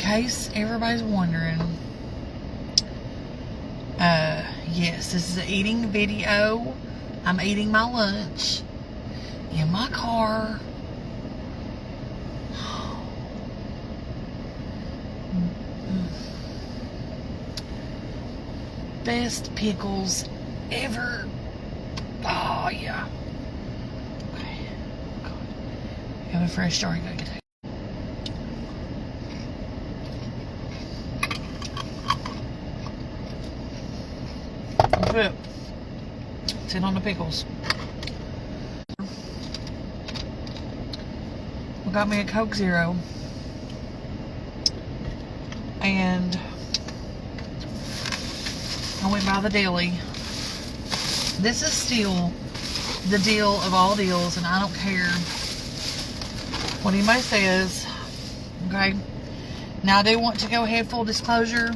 case everybody's wondering, yes, this is an eating video. I'm eating my lunch in my car. Best pickles ever. Oh, yeah. Okay. God. I have a fresh story. Gotta get it. That's it. Sit on the pickles. We got me a Coke Zero. And I went by the deli. This is still the deal of all deals, and I don't care what anybody says. Okay? Now I do want to go ahead, full disclosure.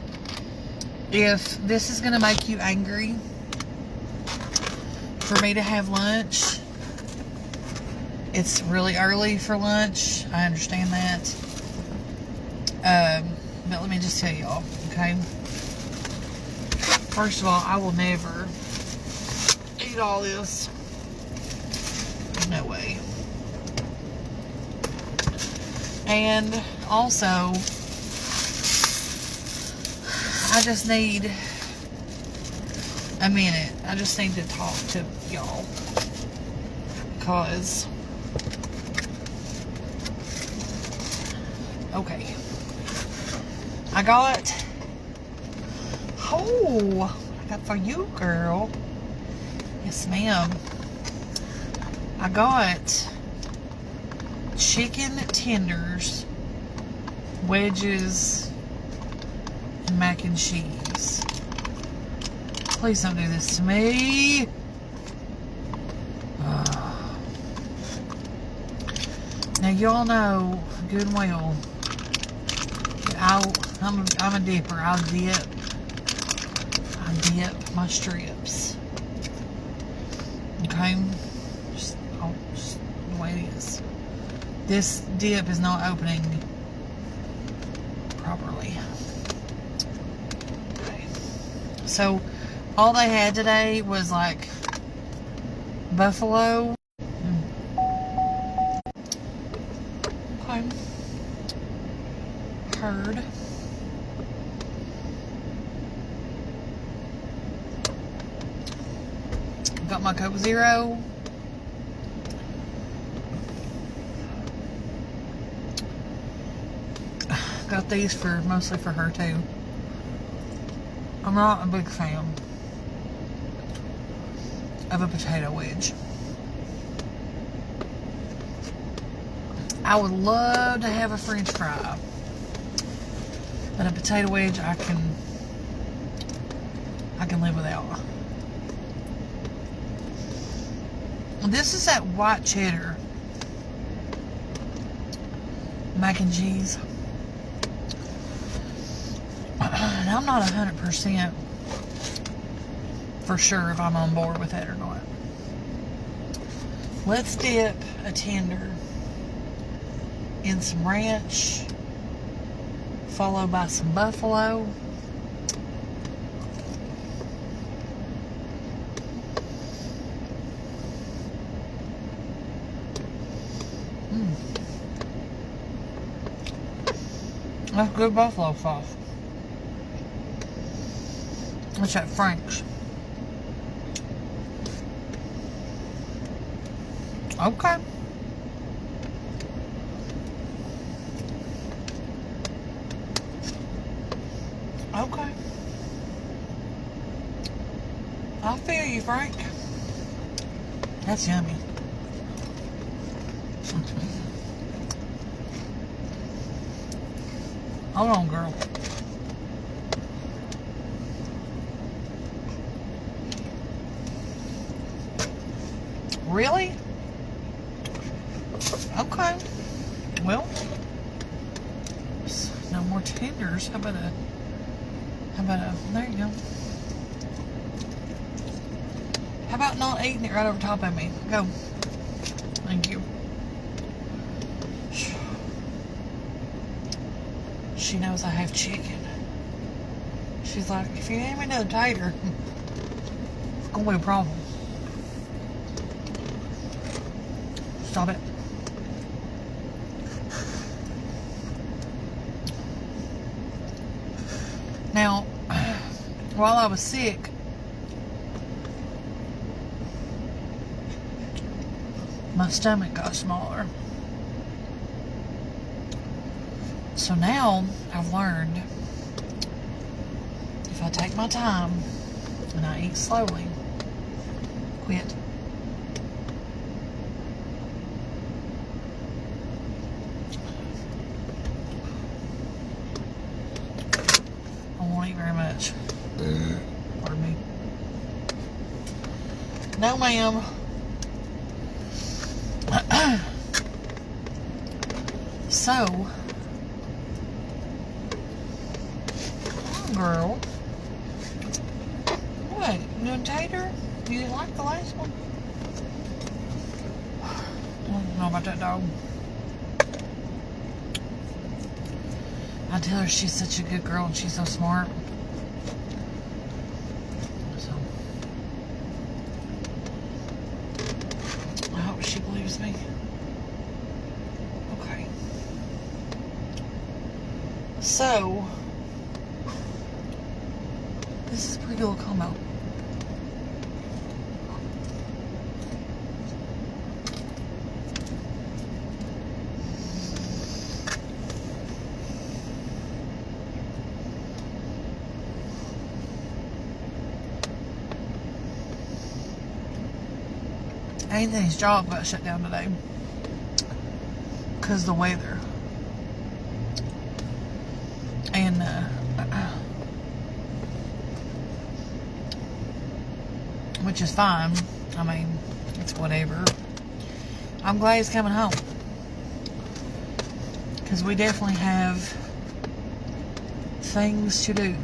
If this is going to make you angry for me to have lunch, it's really early for lunch. I understand that. But let me just tell y'all, okay? First of all, I will never eat all this. No way. And also, I just need a minute. I just need to talk to y'all. Because, okay. I got, oh, I got for you, girl. Yes, ma'am. I got chicken tenders, wedges, and mac and cheese. Please don't do this to me. Now, y'all know good and well I'm a dipper. I dip my strips. Okay? Just the way it is. This dip is not opening properly. Okay. So, all they had today was like buffalo. Okay. Heard. Got my Coke Zero. Got these mostly for her too. I'm not a big fan of a potato wedge. I would love to have a French fry, but a potato wedge I can live without. This is that white cheddar mac and cheese. And I'm not 100% for sure if I'm on board with that or not. Let's dip a tender in some ranch, followed by some buffalo. That's good buffalo sauce. What's that, Frank's? Okay. Okay. I feel you, Frank. That's yummy. Hold on, girl. Really? Okay. Well, no more tenders. How about a, there you go. How about not eating it right over top of me? Go. Thank you. She knows I have chicken. She's like, if you hand me another tater, it's going to be a problem. Stop it. Now, while I was sick, my stomach got smaller. So now I've learned if I take my time and I eat slowly, quit. I won't eat very much. Pardon me. No, ma'am. So, girl, what? You doing tater? You didn't like the last one? I don't know about that dog. I tell her she's such a good girl and she's so smart. So, I hope she believes me. Okay. So, this is a pretty little combo. Anthony's job got shut down today because of the weather. And which is fine. I mean, it's whatever. I'm glad he's coming home because we definitely have things to do.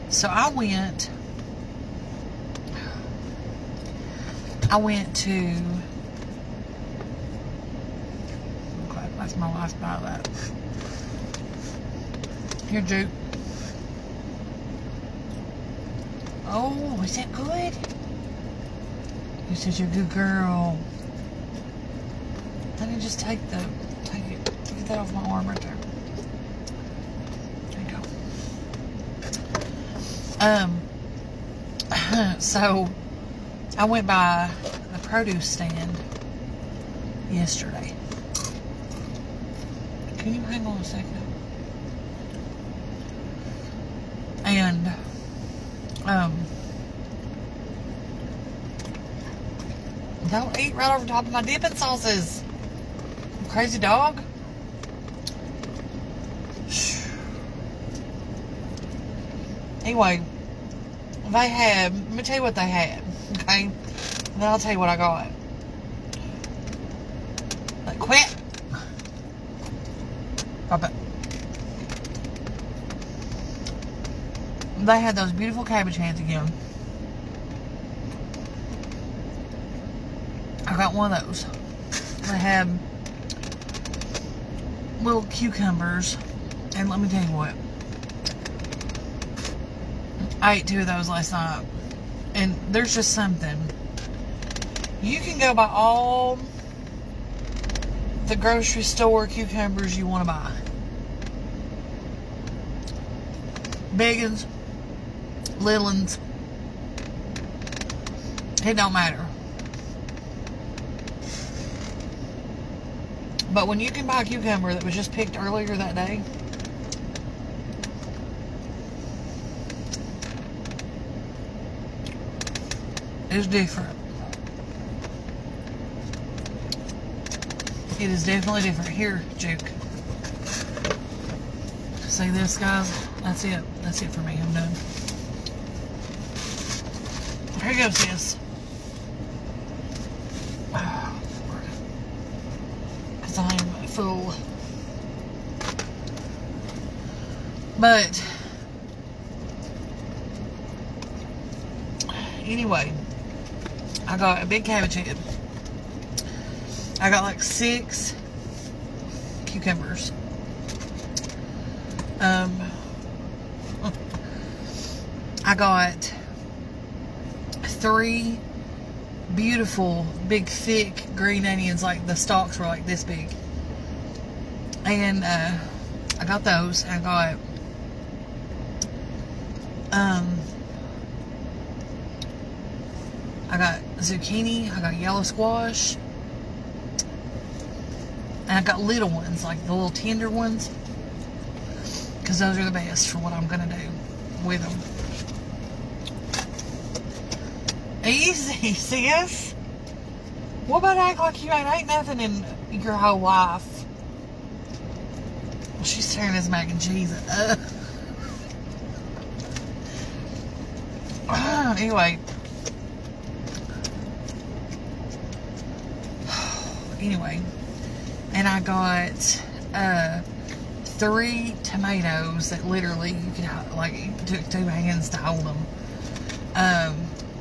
So I went to, okay, that's my wife's by that. Here, Juke. Oh, is that good? You're such a good girl. Let me just take that off my arm right there. There you go. So I went by the produce stand yesterday. Can you hang on a second? And don't eat right over top of my dipping sauces. Crazy dog. Anyway, they had, let me tell you what they had, okay? And then I'll tell you what I got. Like, quit. Stop it. They had those beautiful cabbage hands again. I got one of those. They had little cucumbers. And let me tell you what. I ate 2 of those last night. And there's just something. You can go buy all the grocery store cucumbers you want to buy. Big ones, little ones. It don't matter. But when you can buy a cucumber that was just picked earlier that day, it's different. It is definitely different. Here, Juke. See this, guys? That's it. That's it for me. I'm done. Here goes this. Because I am full. But anyway, I got a big cabbage head. I got like 6 cucumbers. I got 3 beautiful, big, thick green onions. Like the stalks were like this big. And I got those. I got zucchini. I got yellow squash. And I got little ones, like the little tender ones. Because those are the best for what I'm going to do with them. Easy, sis. What about act like you ain't nothing in your whole life? She's tearing this mac and cheese up. Anyway. And I got 3 tomatoes that literally you could, like, it took 2 hands to hold them.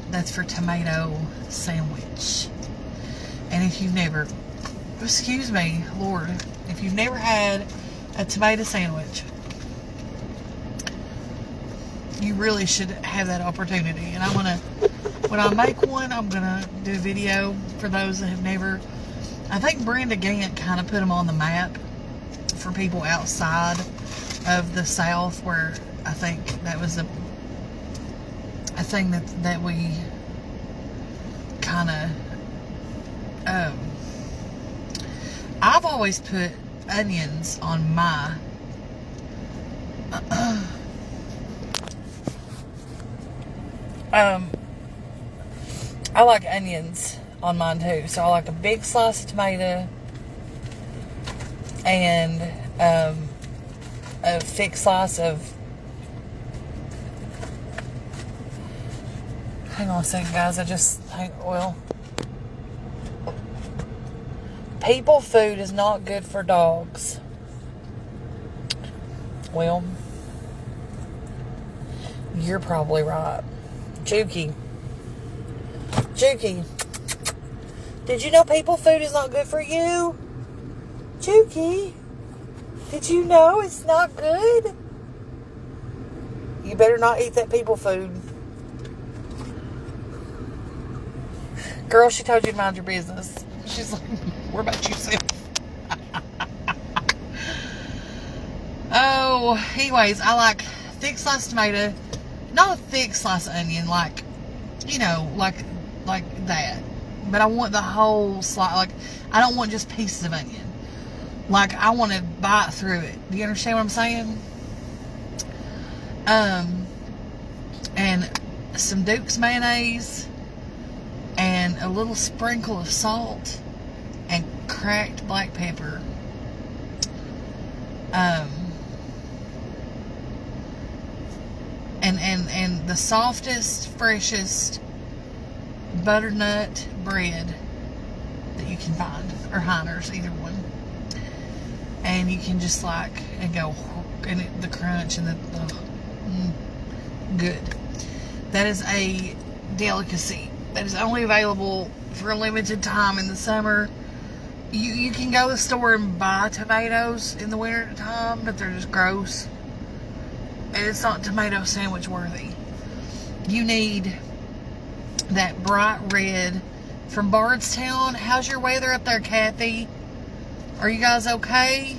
That's for tomato sandwich. And if you've never, excuse me, Lord, if you've never had a tomato sandwich, you really should have that opportunity. And I'm gonna, when I make one, I'm gonna do a video for those that have never. I think Brenda Gant kind of put them on the map for people outside of the South, where I think that was a thing that we kind of. I've always put onions on my. I like onions on mine too. So I like a big slice of tomato and a thick slice of. Hang on a second, guys. People food is not good for dogs. Well, you're probably right. Juki, did you know people food is not good for you? Juki, did you know it's not good? You better not eat that people food. Girl, she told you to mind your business. She's like, what about yourself? Oh, anyways, I like thick sliced tomato. Not a thick slice of onion, like, you know, like that. But I want the whole slice. Like, I don't want just pieces of onion. Like, I want to bite through it. Do you understand what I'm saying? And some Duke's mayonnaise. And a little sprinkle of salt. And cracked black pepper. And the softest, freshest butternut bread that you can find, or Heiner's, either one. And you can just like and go, and the crunch and the good. That is a delicacy that is only available for a limited time in the summer. You can go to the store and buy tomatoes in the winter time, but they're just gross. And it's not tomato sandwich worthy. You need that bright red from Bardstown. How's your weather up there, Kathy? Are you guys okay?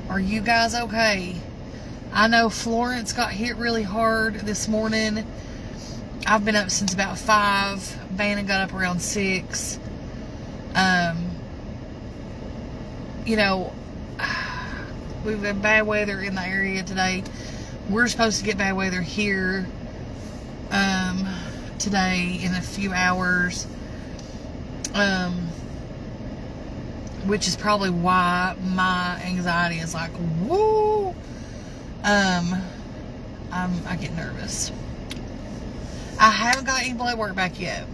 Are you guys okay? I know Florence got hit really hard this morning. I've been up since about 5. Bannon got up around 6. You know, we've had bad weather in the area today. We're supposed to get bad weather here today in a few hours. Which is probably why my anxiety is like, woo. I get nervous. I haven't got any blood work back yet.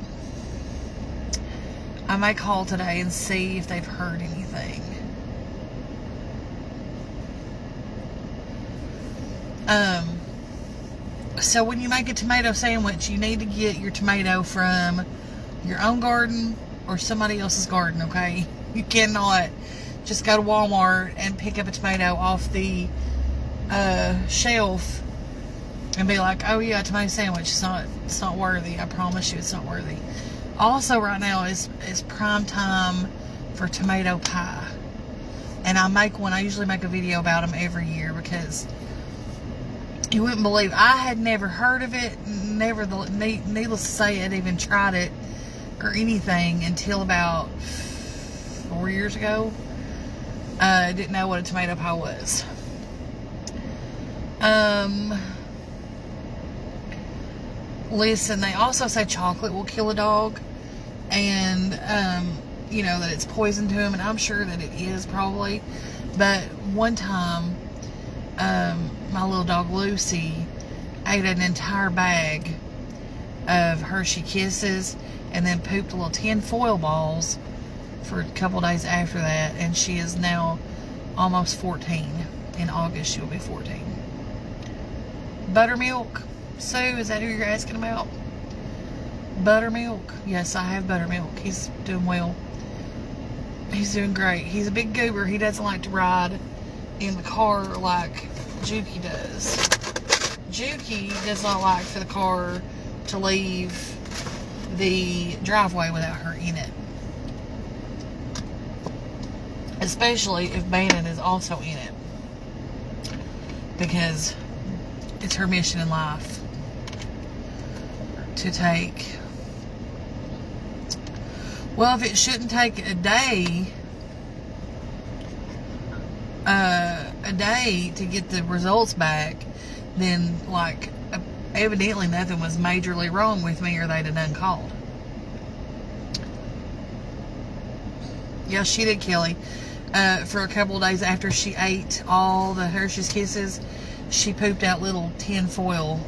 I may call today and see if they've heard anything. So when you make a tomato sandwich, you need to get your tomato from your own garden or somebody else's garden, okay? You cannot just go to Walmart and pick up a tomato off the shelf and be like, oh yeah, tomato sandwich. It's not worthy. I promise you, it's not worthy. Also, right now is prime time for tomato pie, and I usually make a video about them every year because you wouldn't believe I had never heard of it. Needless to say, I'd even tried it or anything until about 4 years ago. I didn't know what a tomato pie was. Listen, they also say chocolate will kill a dog, and you know that it's poison to them, and I'm sure that it is probably. But one time, my little dog Lucy ate an entire bag of Hershey Kisses and then pooped little tin foil balls for a couple days after that, and she is now almost 14. In August she'll be 14. Buttermilk. Sue, is that who you're asking about? Buttermilk. Yes, I have Buttermilk. He's doing well. He's doing great. He's a big goober. He doesn't like to ride in the car like Juki does. Juki does not like for the car to leave the driveway without her in it. Especially if Bannon is also in it. Because it's her mission in life to take, well, if it shouldn't take a day to get the results back, then like evidently nothing was majorly wrong with me, or they'd have done called. Yeah, she did, Kelly. For a couple of days after she ate all the Hershey's Kisses, she pooped out little tin foil,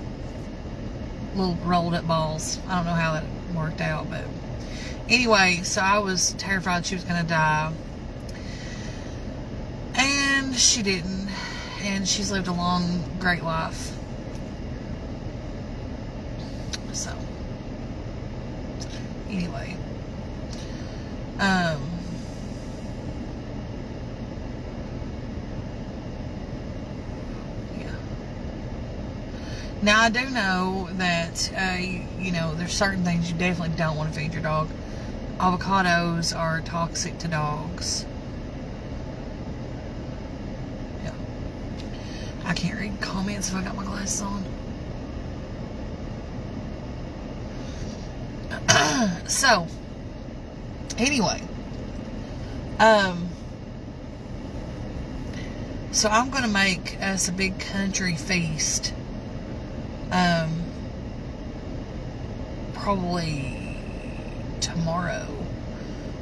little rolled up balls. I don't know how that worked out, but anyway, so I was terrified she was going to die, and she didn't, and she's lived a long, great life. So anyway, now, I do know that, you know, there's certain things you definitely don't want to feed your dog. Avocados are toxic to dogs. Yeah. I can't read comments if I got my glasses on. So, anyway. So I'm going to make us a big country feast. Probably tomorrow,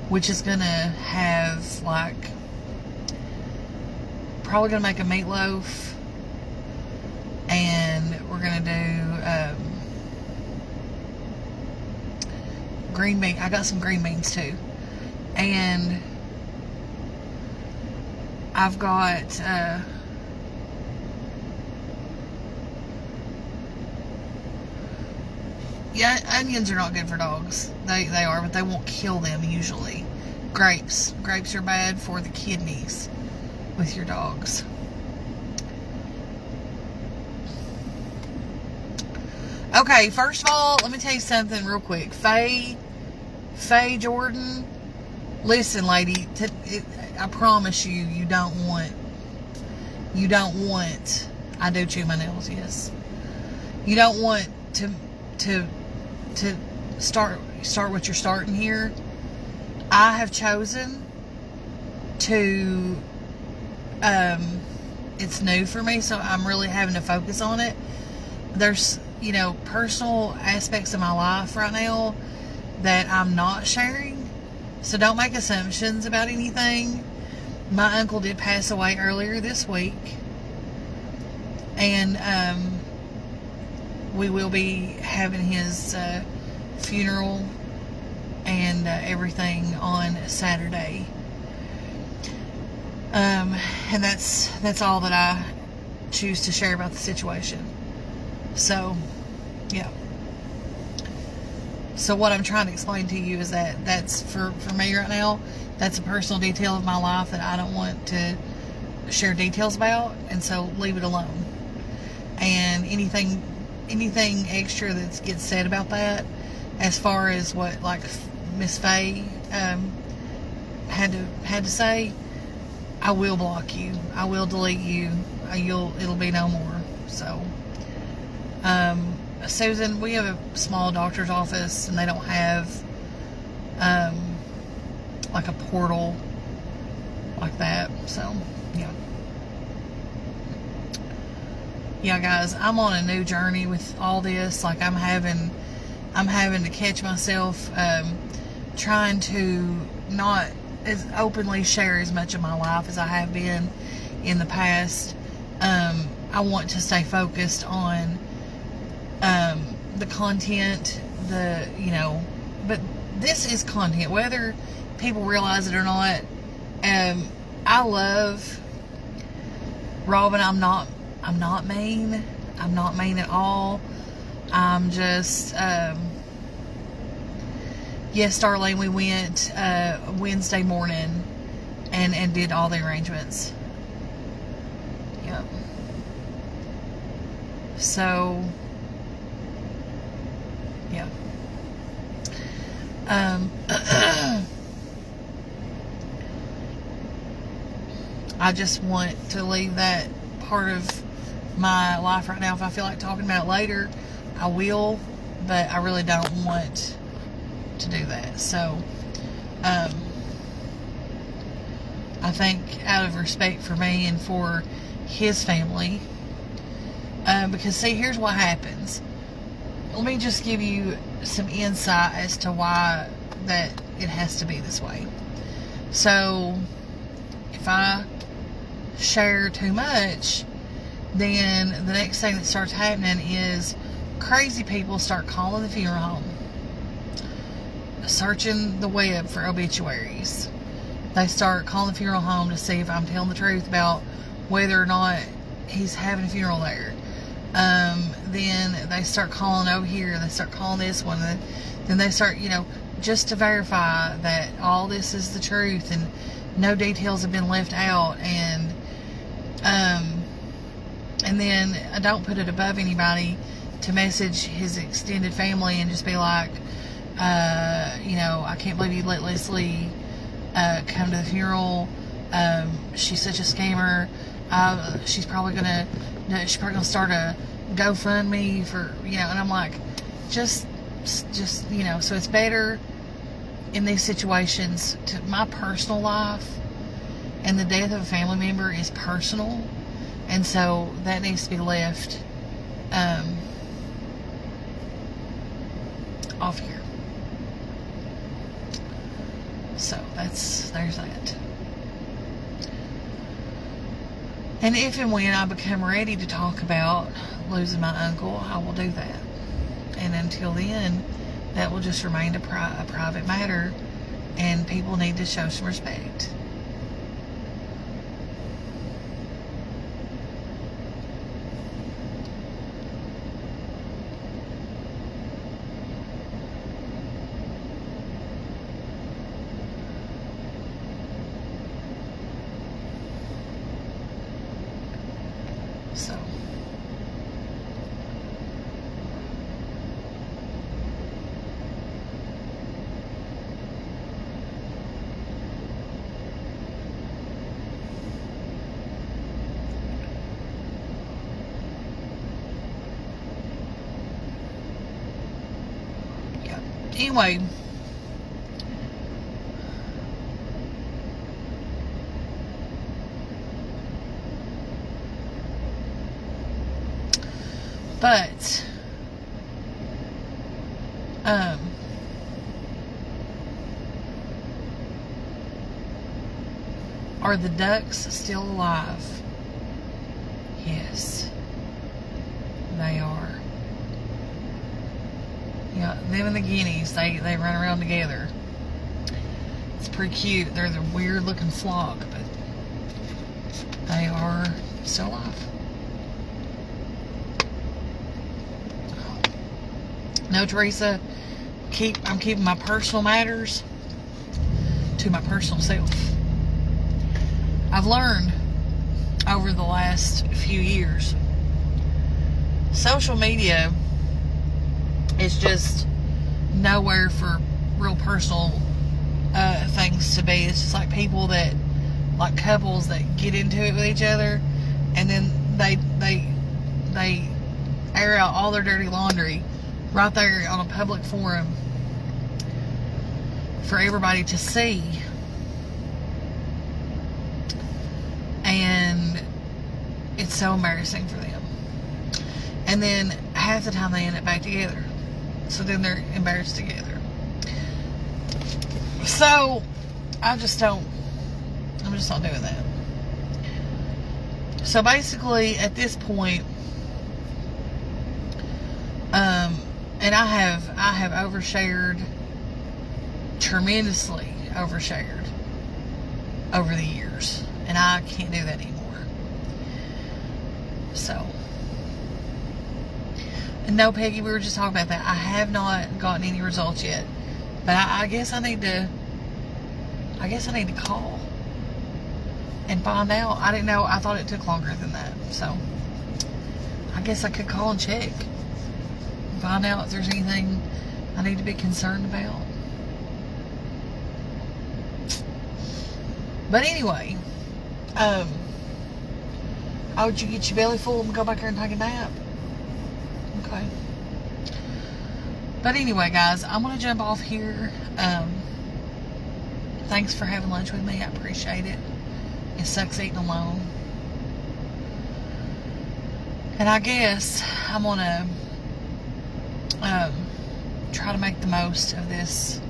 which is gonna have like, probably gonna make a meatloaf, and we're gonna do green bean. I got some green beans too, and I've got yeah, onions are not good for dogs. They are, but they won't kill them usually. Grapes are bad for the kidneys with your dogs. Okay, first of all, let me tell you something real quick. Faye Jordan, listen, lady, I promise you, you don't want, I do chew my nails, yes. You don't want to start what you're starting here. I have chosen to, it's new for me, so I'm really having to focus on it. There's, you know, personal aspects of my life right now that I'm not sharing, so don't make assumptions about anything. My uncle did pass away earlier this week, and we will be having his funeral and everything on Saturday. And that's all that I choose to share about the situation. So, yeah. So what I'm trying to explain to you is that that's for me right now. that's a personal detail of my life that I don't want to share details about, and so leave it alone. And anything extra that gets said about that, as far as what like Miss Faye had to say, I will block you. I will delete you. It'll be no more. So, Susan, we have a small doctor's office, and they don't have like a portal like that. So, yeah, guys, I'm on a new journey with all this. Like, I'm having to catch myself, trying to not as openly share as much of my life as I have been in the past. I want to stay focused on the content, but this is content, whether people realize it or not. I love Robin. I'm not mean. I'm not mean at all. I'm just, yes, Darlene, we went Wednesday morning and did all the arrangements. Yep. So, yeah. I just want to leave that part of my life right now. If I feel like talking about it later, I will, but I really don't want to do that. So, I think out of respect for me and for his family, because see, here's what happens. Let me just give you some insight as to why that it has to be this way. So, if I share too much, then the next thing that starts happening is crazy people start calling the funeral home, searching the web for obituaries. They start calling the funeral home to see if I'm telling the truth about whether or not he's having a funeral there. Then they start calling over here, they start calling this one, and then they start, just to verify that all this is the truth and no details have been left out. And then I don't put it above anybody to message his extended family and just be like, I can't believe you let Leslie come to the funeral. She's such a scammer. She's probably gonna start a GoFundMe for, and I'm like, just, so it's better in these situations. To my personal life and the death of a family member is personal, and so that needs to be left off here. So there's that. And if and when I become ready to talk about losing my uncle, I will do that. And until then, that will just remain a private matter, and people need to show some respect. So, yeah. Anyway, but are the ducks still alive? Yes, they are. Yeah, them and the guineas, they run around together. It's pretty cute. They're the weird looking flock, but they are still alive. No, Teresa, I'm keeping my personal matters to my personal self. I've learned over the last few years, social media is just nowhere for real personal things to be. It's just like people that, like couples that get into it with each other, and then they air out all their dirty laundry right there on a public forum for everybody to see. And it's so embarrassing for them. And then half the time they end up back together. So then they're embarrassed together. So I'm just not doing that. So basically at this point, and I have overshared, tremendously overshared over the years, and I can't do that anymore. So, and no, Peggy, we were just talking about that. I have not gotten any results yet, but I guess I need to call and find out. I didn't know. I thought it took longer than that. So I guess I could call and check. Find out if there's anything I need to be concerned about. But anyway, oh, did you get your belly full and go back there and take a nap? Okay. But anyway, guys, I'm going to jump off here. Thanks for having lunch with me. I appreciate it. It sucks eating alone. And I guess I'm going to try to make the most of this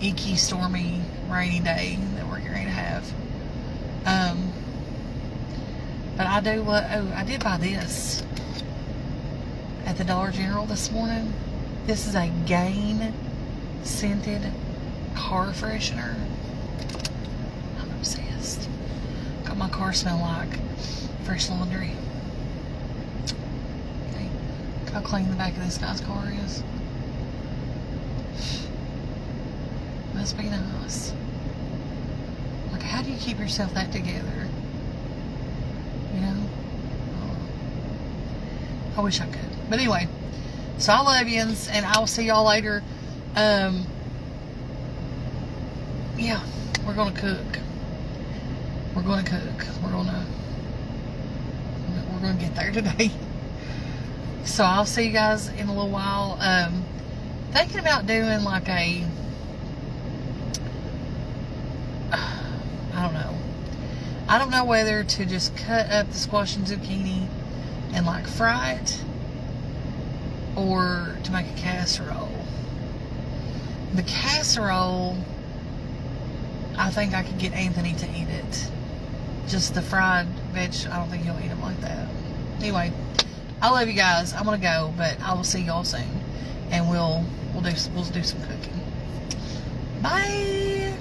icky, stormy, rainy day that we're going to have. But I did buy this at the Dollar General this morning. This is a Gain scented car freshener. I'm obsessed. Got my car smell like fresh laundry. Okay. Look how clean the back of this guy's car is. Must be nice. Like, how do you keep yourself that together? You know? I wish I could. But anyway, so I love yous, and I will see y'all later. Yeah, we're gonna cook. We're gonna cook. We're gonna get there today. So I'll see you guys in a little while. Thinking about doing like a, I don't know whether to just cut up the squash and zucchini and like fry it, or to make a casserole. The casserole, I think I could get Anthony to eat it. Just the fried veg, I don't think he'll eat them like that. Anyway, I love you guys. I'm gonna go, but I will see y'all soon, and we'll do some cooking. Bye.